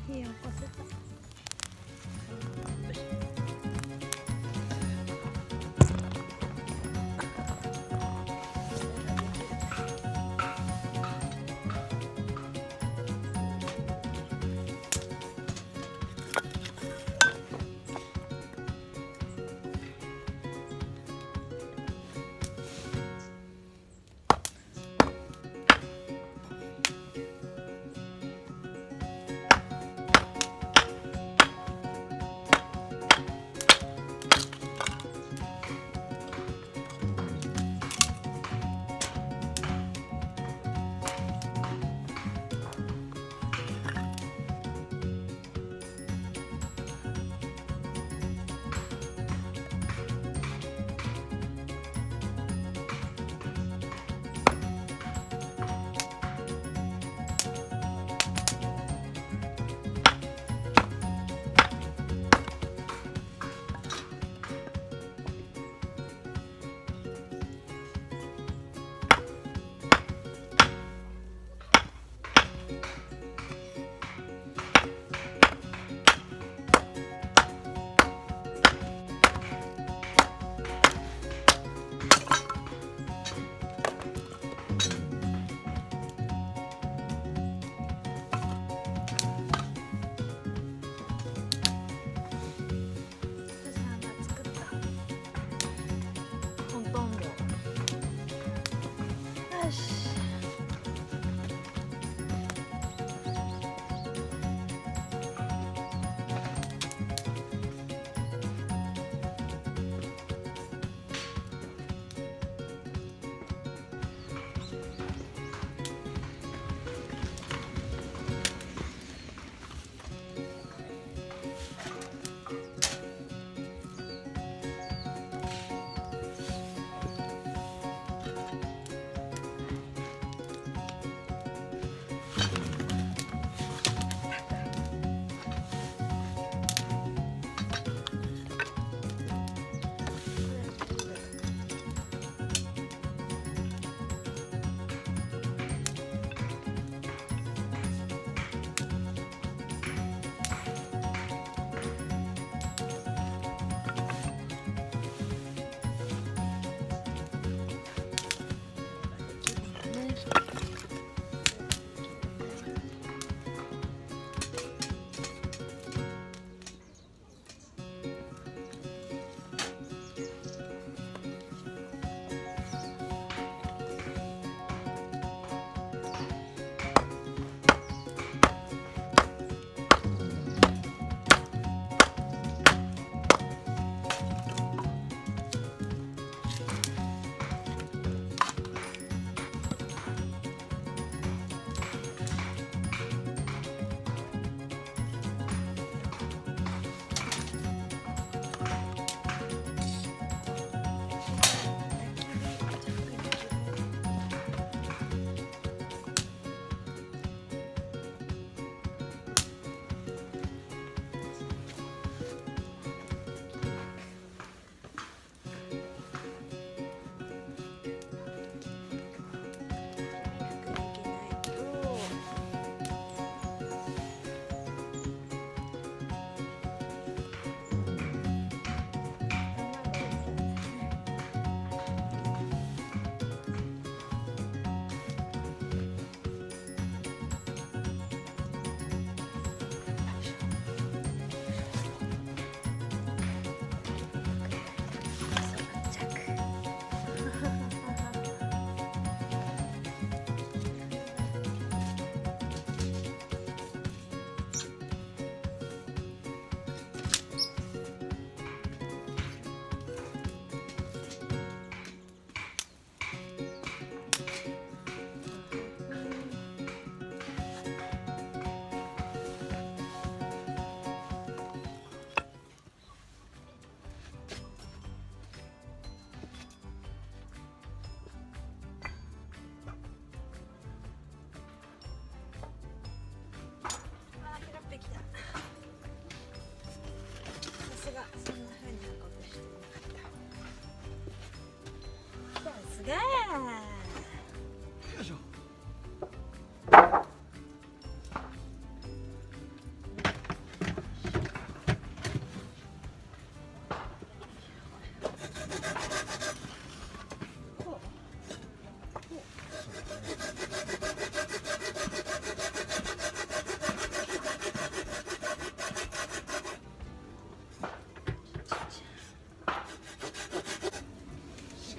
火起こせた。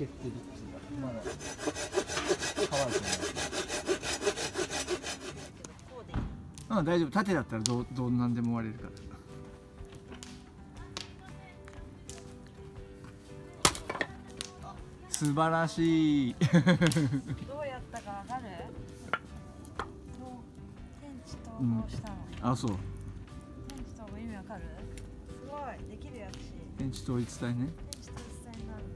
けてるっていうか、まだ乾いてない。ああ大丈夫、縦だったらどんなんでも割れるから。素晴らしい。どうやったかわかる？天地統合したの。あ、そう。天地統合意味わかる？すごい、できるやつし。天地統一体ね。天地統一体になるの。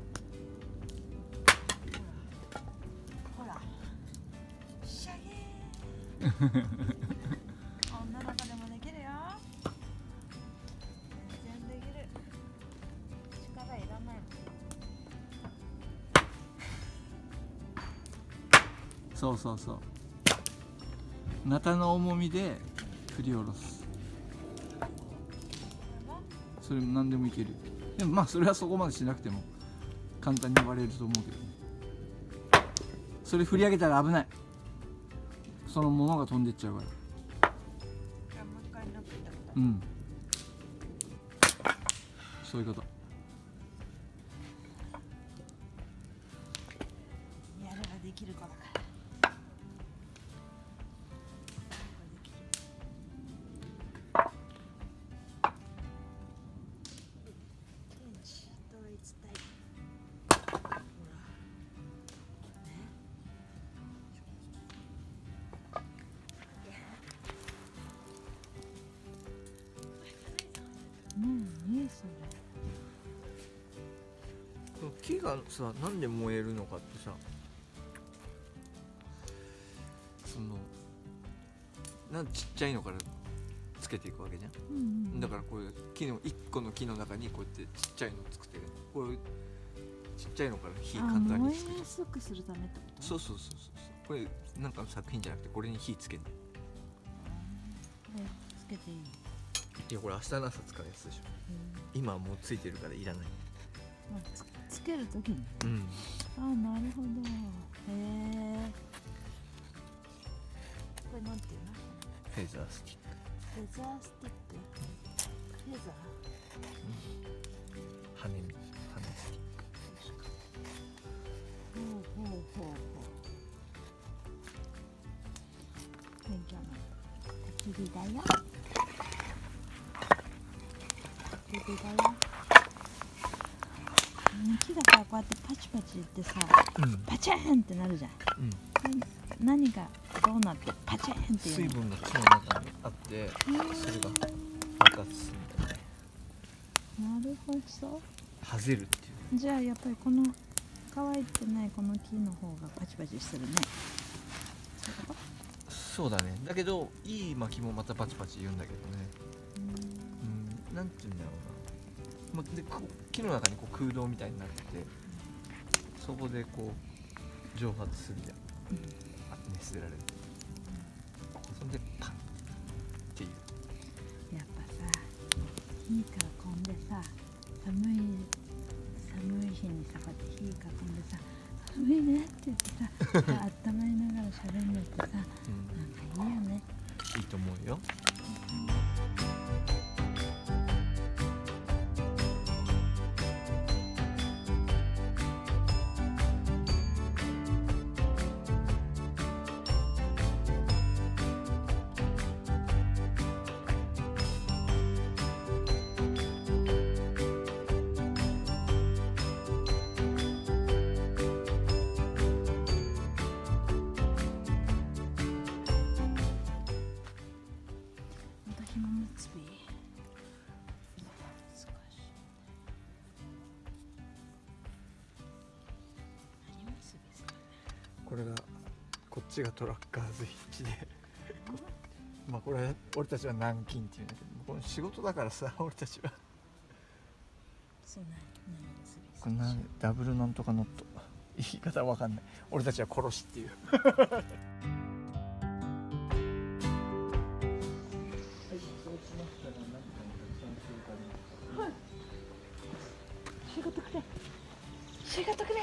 ほら。シャゲー。女の子でもできるよ。全然できる。力いらないもん。そうそうそう。ナタの重みで振り下ろす。それも何でもいける。でもまあそれはそこまでしなくても簡単に割れると思うけどね。それ振り上げたら危ない。そのものが飛んでっちゃうから。じゃあもう一回抜くってこと？うん。そういうこと。やればできる子だから。木がさ、なんで燃えるのかってさ、そのちっちゃいのからつけていくわけじゃん、だからこういう一個の木の中にこうやってちっちゃいのを作ってる。こういうちっちゃいのから火簡単に燃つける。えやすくするためってこと？そうそうそうそう。これなんかの作品じゃなくてこれに火つけるの。これつけていい？いやこれ明日の朝使うやつでしょ。今はもうついてるからいらない。つけるときに。うん。あ、なるほど。へえ。これなんていうの？フェザースティック。フェザースティック。フェザー。羽スティック。ほう。勉強の焚き火だよ。焚き火だよ。木がさ、こうやってパチパチ言ってさ、パチーンってなるじゃん。何がどうなってパチーンっていうの？水分が木の中にあって、それが爆発するんだよね。なるほど。はぜるっていう。じゃあやっぱりこの乾いてないこの木の方がパチパチするね。そういうこと？そうだね。だけどいい薪もまたパチパチ言うんだけどね。なんて言うんだろうな。で木の中にこう空洞みたいになってて、そこでこう蒸発するじゃん。熱せられる。そんでパンっていう。やっぱさ、火囲んでさ、寒い日にさ、こうやって火囲んでさ、寒いねって言ってさ、温まりながら喋るのってさ、なんかいいよね。いいと思うよ。これがこっちがトラッカーズ筆致でまあこれ俺たちは南京っていうんだけど、この仕事だからさ、俺たちはそうこれダブルなんとかノット、言い方わかんない。俺たちは殺しっていう仕事くれ、仕事くれ。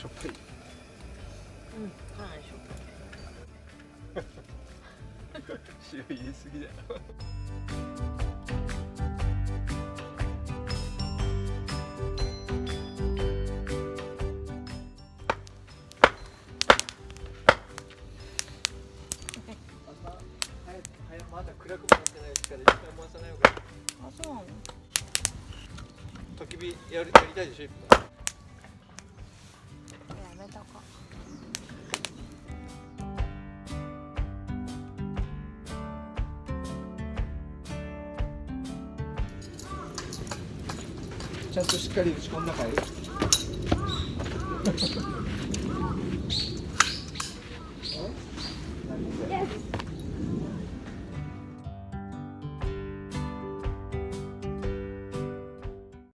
しょっぱい。うん、かなりしょっぱい。塩入れすぎだよ。まだ暗くもなってないしから一回回さない方がいい。あ、そうなの。焚き火やりたいでしょ。やめたか。ちゃんとしっかり打ち込んだかい。